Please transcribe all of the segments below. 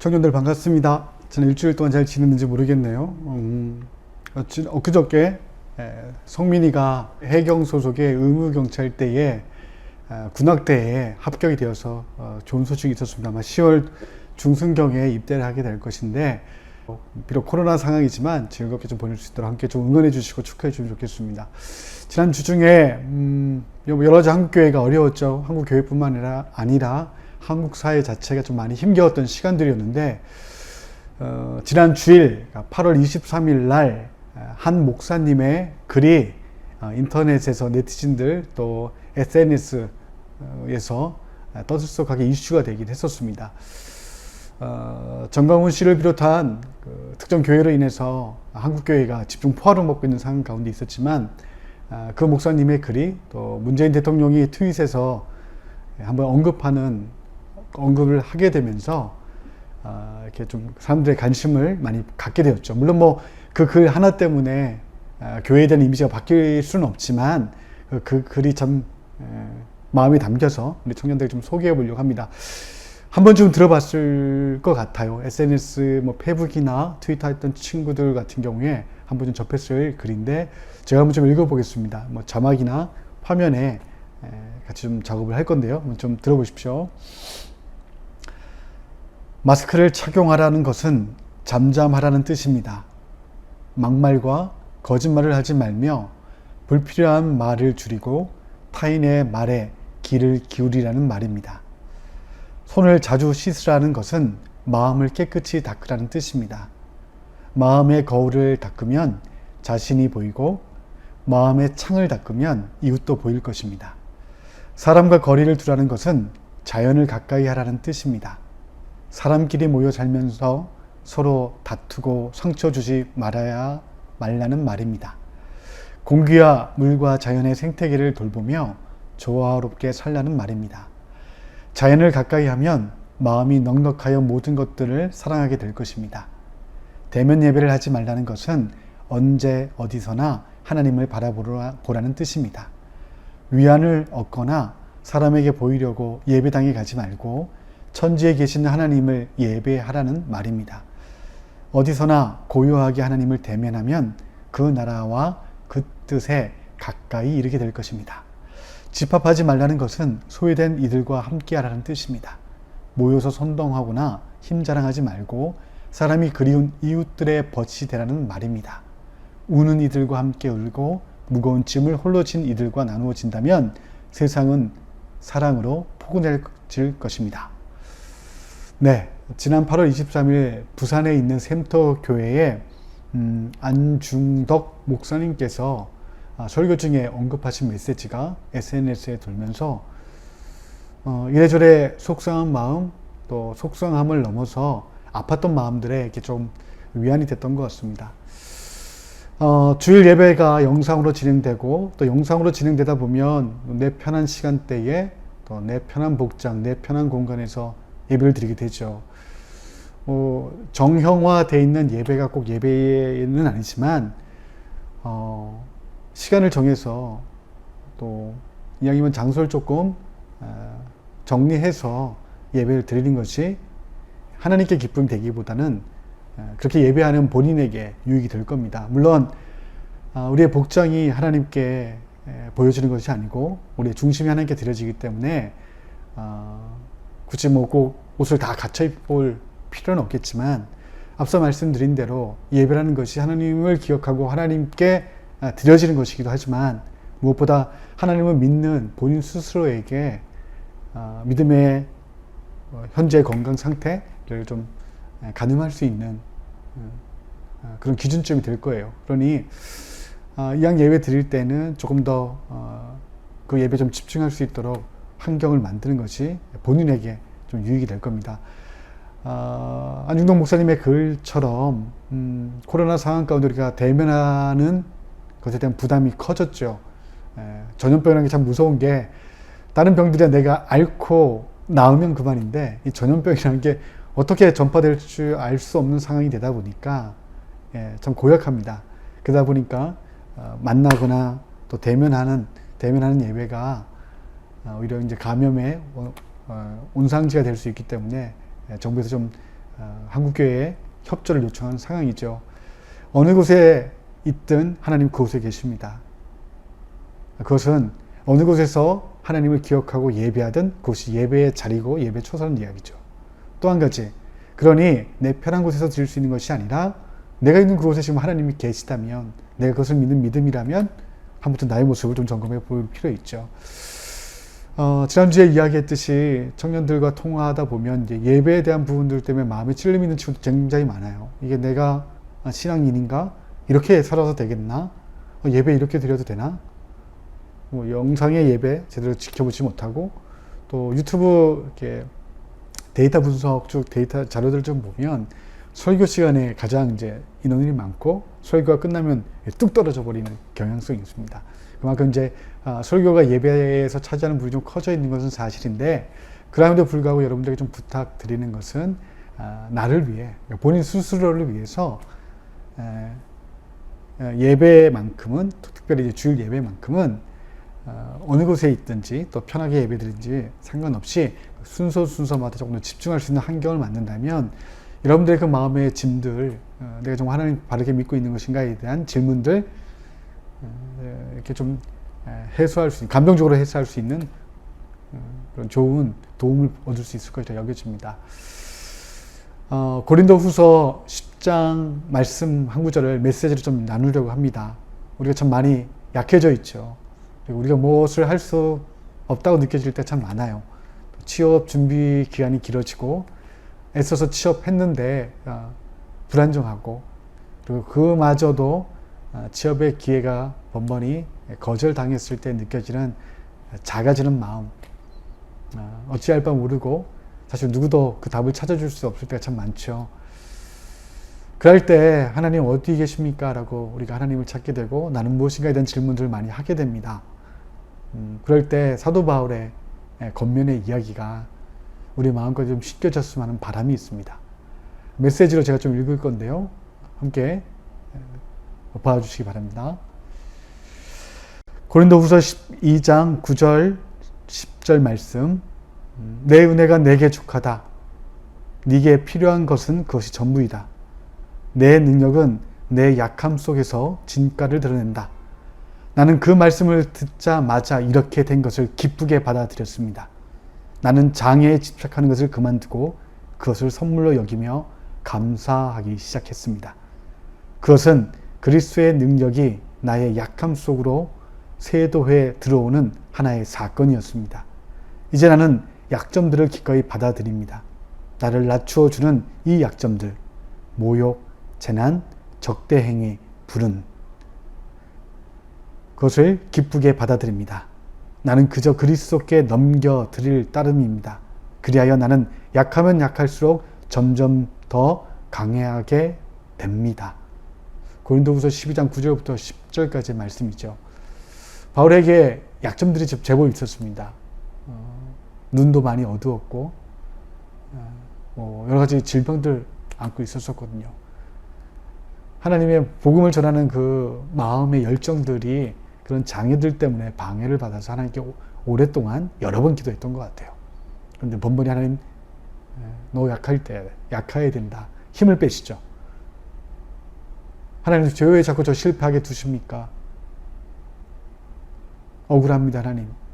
청년들 반갑습니다. 저는 일주일 동안 잘 지냈는지 모르겠네요. 엊그저께 성민이가 해경 소속의 의무경찰대에 군악대에 합격이 되어서 좋은 소식이 있었습니다. 아마 10월 중순경에 입대를 하게 될 것인데, 비록 코로나 상황이지만 즐겁게 좀 보낼 수 있도록 함께 좀 응원해 주시고 축하해 주시면 좋겠습니다. 지난 주 중에 여러 가지 한국교회가 어려웠죠. 한국교회뿐만 아니라 한국 사회 자체가 좀 많이 힘겨웠던 시간들이었는데, 지난 주일 8월 23일 날 한 목사님의 글이 인터넷에서 네티즌들 또 SNS에서 떠들썩하게 이슈가 되긴 했었습니다. 정강훈 씨를 비롯한 특정 교회로 인해서 한국교회가 집중 포화를 먹고 있는 상황 가운데 있었지만, 그 목사님의 글이 또 문재인 대통령이 트윗에서 한번 언급을 하게 되면서 이렇게 좀 사람들의 관심을 많이 갖게 되었죠. 물론 그 글 하나 때문에 교회에 대한 이미지가 바뀔 수는 없지만, 그 글이 참 마음에 담겨서 우리 청년들에게 좀 소개해 보려고 합니다. 한 번쯤 들어봤을 것 같아요. SNS 페북이나 트위터 했던 친구들 같은 경우에 한 번쯤 접했을 글인데, 제가 한번 좀 읽어보겠습니다. 자막이나 화면에 같이 좀 작업을 할 건데요. 한번 좀 들어보십시오. 마스크를 착용하라는 것은 잠잠하라는 뜻입니다. 막말과 거짓말을 하지 말며 불필요한 말을 줄이고 타인의 말에 귀를 기울이라는 말입니다. 손을 자주 씻으라는 것은 마음을 깨끗이 닦으라는 뜻입니다. 마음의 거울을 닦으면 자신이 보이고 마음의 창을 닦으면 이웃도 보일 것입니다. 사람과 거리를 두라는 것은 자연을 가까이 하라는 뜻입니다. 사람끼리 모여 살면서 서로 다투고 상처 주지 말라는 말입니다. 공기와 물과 자연의 생태계를 돌보며 조화롭게 살라는 말입니다. 자연을 가까이 하면 마음이 넉넉하여 모든 것들을 사랑하게 될 것입니다. 대면 예배를 하지 말라는 것은 언제 어디서나 하나님을 바라보라는 뜻입니다. 위안을 얻거나 사람에게 보이려고 예배당에 가지 말고 천지에 계신 하나님을 예배하라는 말입니다. 어디서나 고요하게 하나님을 대면하면 그 나라와 그 뜻에 가까이 이르게 될 것입니다. 집합하지 말라는 것은 소외된 이들과 함께하라는 뜻입니다. 모여서 선동하거나 힘자랑하지 말고 사람이 그리운 이웃들의 벗이 되라는 말입니다. 우는 이들과 함께 울고 무거운 짐을 홀로 진 이들과 나누어진다면 세상은 사랑으로 포근해질 것입니다. 네, 지난 8월 23일 부산에 있는 샘터 교회에 안중덕 목사님께서 설교 중에 언급하신 메시지가 SNS에 돌면서 이래저래 속상한 마음, 또 속상함을 넘어서 아팠던 마음들에 이렇게 좀 위안이 됐던 것 같습니다. 주일 예배가 영상으로 진행되고, 또 영상으로 진행되다 보면 내 편한 시간대에 또 내 편한 복장, 내 편한 공간에서 예배를 드리게 되죠. 정형화되어 있는 예배가 꼭 예배는 아니지만, 시간을 정해서 또 이왕이면 장소를 조금 정리해서 예배를 드리는 것이 하나님께 기쁨이 되기보다는 그렇게 예배하는 본인에게 유익이 될 겁니다. 물론 우리의 복장이 하나님께 보여지는 것이 아니고 우리의 중심이 하나님께 드려지기 때문에 굳이 꼭 옷을 다 갖춰 입을 필요는 없겠지만, 앞서 말씀드린 대로 예배라는 것이 하나님을 기억하고 하나님께 드려지는 것이기도 하지만, 무엇보다 하나님을 믿는 본인 스스로에게 믿음의 현재 건강 상태를 좀 가늠할 수 있는 그런 기준점이 될 거예요. 그러니 이왕 예배 드릴 때는 조금 더 그 예배 좀 집중할 수 있도록 환경을 만드는 것이 본인에게 좀 유익이 될 겁니다. 안중동 목사님의 글처럼 코로나 상황 가운데 우리가 대면하는 것에 대한 부담이 커졌죠. 전염병이라는 게 참 무서운 게, 다른 병들이야 내가 앓고 나으면 그만인데, 이 전염병이라는 게 어떻게 전파될 줄 알 수 없는 상황이 되다 보니까 참 고약합니다. 그러다 보니까 만나거나 또 대면하는 예배가 오히려 이제 감염의 온상지가 될 수 있기 때문에 정부에서 좀 한국교회에 협조를 요청하는 상황이죠. 어느 곳에 있든 하나님 그곳에 계십니다. 그것은 어느 곳에서 하나님을 기억하고 예배하든 그것이 예배의 자리고 예배 초소라는 이야기죠. 또 한 가지, 그러니 내 편한 곳에서 드릴 수 있는 것이 아니라 내가 있는 그곳에 지금 하나님이 계시다면, 내가 그것을 믿는 믿음이라면 한번부터 나의 모습을 좀 점검해 볼 필요 있죠. 지난주에 이야기했듯이 청년들과 통화하다 보면 이제 예배에 대한 부분들 때문에 마음에 찔림 있는 친구도 굉장히 많아요. 이게 내가 신앙인인가? 이렇게 살아서 되겠나? 예배 이렇게 드려도 되나? 뭐 영상의 예배 제대로 지켜보지 못하고, 또 유튜브 이렇게 데이터 분석 쭉 데이터 자료들 좀 보면 설교 시간에 가장 이제 인원이 많고 설교가 끝나면 뚝 떨어져 버리는 경향성이 있습니다. 그만큼 이제 설교가 예배에서 차지하는 부분이 좀 커져 있는 것은 사실인데, 그럼에도 불구하고 여러분들에게 좀 부탁드리는 것은 나를 위해, 본인 스스로를 위해서 예배만큼은, 특별히 이제 주일 예배만큼은 어느 곳에 있든지 또 편하게 예배드리든지 상관없이 순서마다 조금 더 집중할 수 있는 환경을 만든다면 여러분들의 그 마음의 짐들, 내가 정말 하나님 바르게 믿고 있는 것인가에 대한 질문들 이렇게 좀 해소할 수 있는, 감정적으로 해소할 수 있는 그런 좋은 도움을 얻을 수 있을 것이라 여겨집니다. 고린도후서 10장 말씀 한 구절을 메시지로 좀 나누려고 합니다. 우리가 참 많이 약해져 있죠. 그리고 우리가 무엇을 할 수 없다고 느껴질 때 참 많아요. 취업 준비 기간이 길어지고 애써서 취업했는데 불안정하고, 그리고 그마저도 취업의 기회가 번번이 거절당했을 때 느껴지는 작아지는 마음, 어찌할 바 모르고 사실 누구도 그 답을 찾아줄 수 없을 때가 참 많죠. 그럴 때 하나님 어디 계십니까? 라고 우리가 하나님을 찾게 되고 나는 무엇인가에 대한 질문들을 많이 하게 됩니다. 그럴 때 사도 바울의 겉면의 이야기가 우리 마음까지 좀 씻겨졌으면 하는 바람이 있습니다. 메시지로 제가 좀 읽을 건데요. 함께 봐주시기 바랍니다. 고린도후서 12장 9절 10절 말씀. 내 은혜가 내게 족하다. 네게 필요한 것은 그것이 전부이다. 내 능력은 내 약함 속에서 진가를 드러낸다. 나는 그 말씀을 듣자마자 이렇게 된 것을 기쁘게 받아들였습니다. 나는 장애에 집착하는 것을 그만두고 그것을 선물로 여기며 감사하기 시작했습니다. 그것은 그리스도의 능력이 나의 약함 속으로 세도해 들어오는 하나의 사건이었습니다. 이제 나는 약점들을 기꺼이 받아들입니다. 나를 낮추어 주는 이 약점들, 모욕, 재난, 적대행위, 불운, 그것을 기쁘게 받아들입니다. 나는 그저 그리스도께 넘겨드릴 따름입니다. 그리하여 나는 약하면 약할수록 점점 더 강해하게 됩니다. 고린도후서 12장 9절부터 10절까지의 말씀이죠. 바울에게 약점들이 제법 있었습니다. 눈도 많이 어두웠고 여러 가지 질병들 안고 있었거든요. 하나님의 복음을 전하는 그 마음의 열정들이 그런 장애들 때문에 방해를 받아서 하나님께 오랫동안 여러 번 기도했던 것 같아요. 그런데 번번이 하나님, 너 약할 때 약해야 된다. 힘을 빼시죠. 하나님, 왜 자꾸 저 실패하게 두십니까? 억울합니다.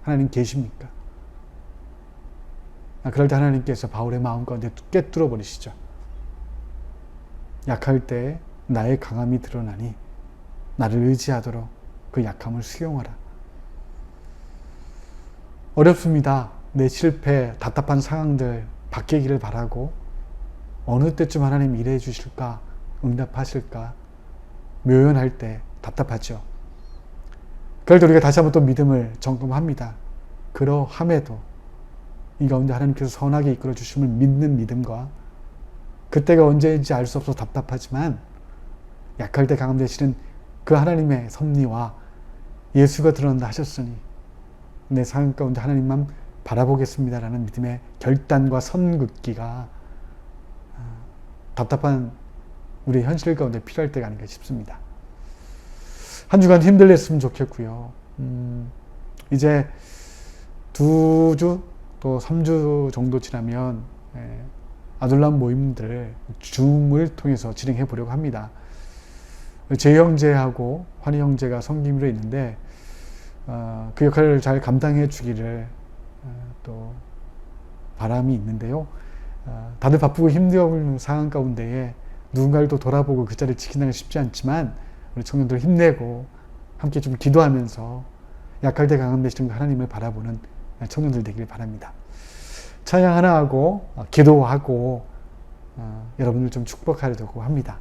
하나님 계십니까? 그럴 때 하나님께서 바울의 마음 가운데 꿰뚫어 버리시죠. 약할 때 나의 강함이 드러나니 나를 의지하도록 그 약함을 수용하라. 어렵습니다. 내 실패, 답답한 상황들 바뀌기를 바라고, 어느 때쯤 하나님 일해 주실까, 응답하실까 묘연할 때 답답하죠. 그럴 때 우리가 다시 한번 또 믿음을 점검합니다. 그러함에도 이 가운데 하나님께서 선하게 이끌어 주심을 믿는 믿음과, 그때가 언제인지 알 수 없어서 답답하지만 약할 때 강함 되시는 그 하나님의 섭리와 예수가 드러난다 하셨으니 내 상황 가운데 하나님만 바라보겠습니다라는 믿음의 결단과 선긋기가 답답한 우리의 현실 가운데 필요할 때가 아닌가 싶습니다. 한 주간 힘들랬으면 좋겠고요. 이제 2주 또 3주 정도 지나면 아둘람 모임들 줌을 통해서 진행해 보려고 합니다. 제 형제하고 환희 형제가 성김으로 있는데 그 역할을 잘 감당해 주기를 또 바람이 있는데요. 다들 바쁘고 힘겨운 상황 가운데에 누군가를 또 돌아보고 그 자리를 지킨다는 게 쉽지 않지만 우리 청년들 힘내고 함께 좀 기도하면서 약할 때 강한 되시는 하나님을 바라보는 청년들 되기를 바랍니다. 찬양 하나 하고 기도하고 여러분들 좀 축복하려고 합니다.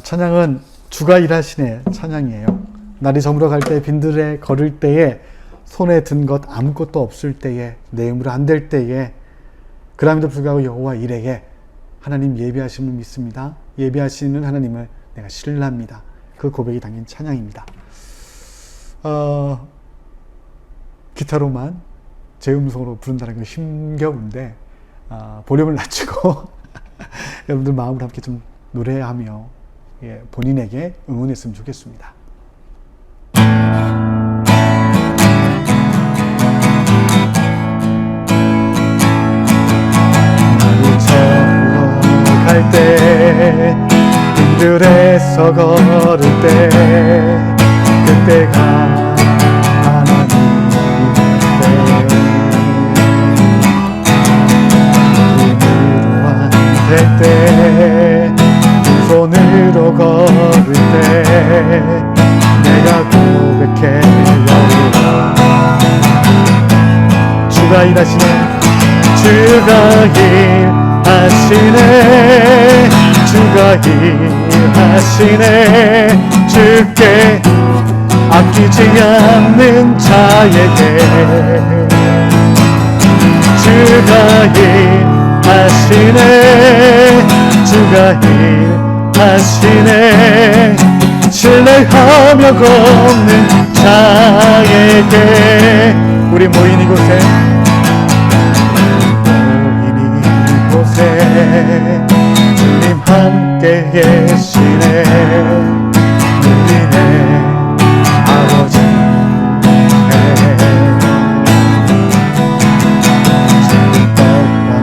찬양은 주가 일하시네 찬양이에요. 날이 저물어 갈 때 빈들에 걸을 때에 손에 든 것 아무것도 없을 때에 내 힘으로 안 될 때에 그럼에도 불구하고 여호와 일에게 하나님 예비하심을 믿습니다. 예비하시는 하나님을 내가 신뢰합니다. 그 고백이 담긴 찬양입니다. 기타로만 제 음성으로 부른다는 건 힘겨운데 볼륨을 낮추고 여러분들 마음을 함께 좀 노래하며 본인에게 응원했으면 좋겠습니다. 갈 때 빈들에서 걸을 때 그때가 하나님의 힘으로 안 될 때 두 손으로 걸을 때 내가 고백해 여호와 주가 일하시네 주가 일하시네 주가 일하시네 주께 아끼지 않는 자에게 주가 일하시네 주가 일하시네 신뢰하며 걷는 자에게 우리 모인 이곳에 주님 함께 계시네 우리네 아버지네 즐겁다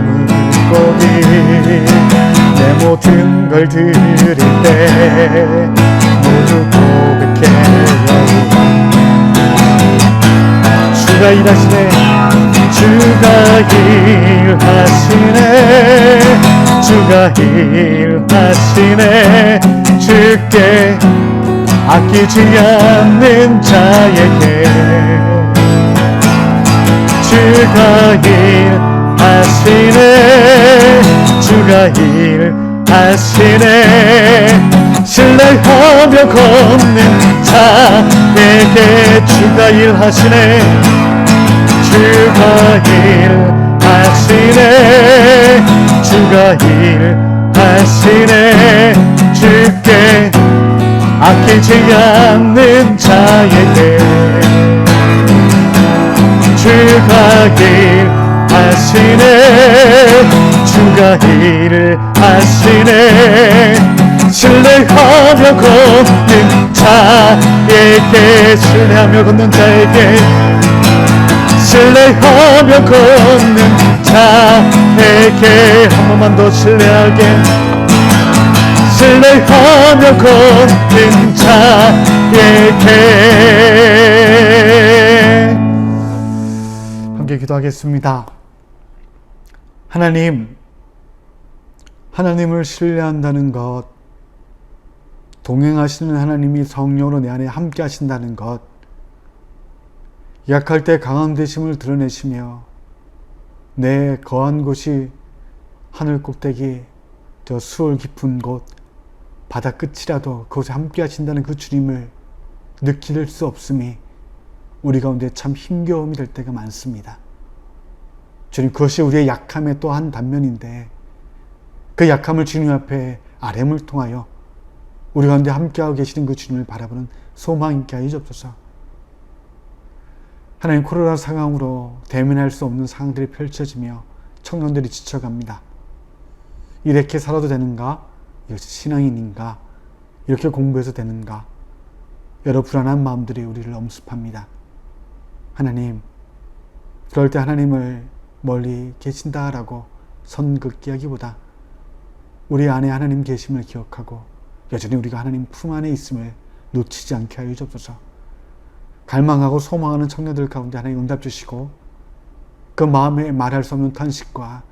물고기 내 모든 걸 드릴 때 모두 고백해 여호와 주가 일하시네 주가 일하시네 주가 일하시네 주께 아끼지 않는 자에게 주가 일하시네 주가 일하시네 신뢰하며 걷는 자에게 주가 일하시네 주가 일하시네 주가 일하시네 주께 아끼지 않는 자에게 주가 일하시네 주가 일하시네 신뢰하며 걷는 자에게 신뢰하며 걷는 자에게 신뢰하며 걷는 자에게 한 번만 더 신뢰하게 신뢰하며 걷는 자에게 함께 기도하겠습니다. 하나님을 신뢰한다는 것, 동행하시는 하나님이 성령으로 내 안에 함께 하신다는 것, 약할 때 강한 되심을 드러내시며 내 거한 곳이 하늘 꼭대기 저 수월 깊은 곳 바다 끝이라도 그곳에 함께 하신다는 그 주님을 느낄 수 없음이 우리 가운데 참 힘겨움이 될 때가 많습니다. 주님, 그것이 우리의 약함의 또 한 단면인데 그 약함을 주님 앞에 아뢰음을 통하여 우리 가운데 함께하고 계시는 그 주님을 바라보는 소망 있게 하여 주옵소서. 하나님, 코로나 상황으로 대면할 수 없는 상황들이 펼쳐지며 청년들이 지쳐갑니다. 이렇게 살아도 되는가? 이것이 신앙인인가? 이렇게 공부해서 되는가? 여러 불안한 마음들이 우리를 엄습합니다. 하나님, 그럴 때 하나님을 멀리 계신다라고 선긋기하기보다 우리 안에 하나님 계심을 기억하고 여전히 우리가 하나님 품 안에 있음을 놓치지 않게 하여 주옵소서. 갈망하고 소망하는 청년들 가운데 하나님 응답 주시고 그 마음에 말할 수 없는 탄식과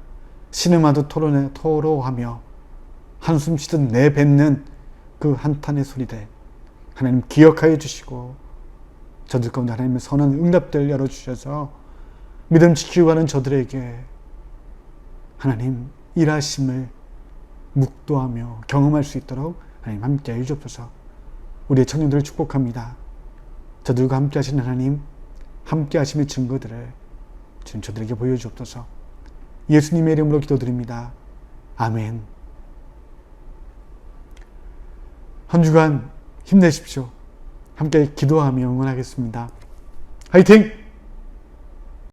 신음하듯 토로하며 한숨 쉬듯 내뱉는 그 한탄의 소리들 하나님 기억하여 주시고 저들 가운데 하나님의 선한 응답들 열어주셔서 믿음 지키고 가는 저들에게 하나님 일하심을 묵도하며 경험할 수 있도록 하나님 함께 해 주옵소서. 우리의 청년들을 축복합니다. 저들과 함께 하시는 하나님, 함께 하심의 증거들을 지금 저들에게 보여주옵소서. 예수님의 이름으로 기도드립니다. 아멘. 한 주간 힘내십시오. 함께 기도하며 응원하겠습니다. 화이팅!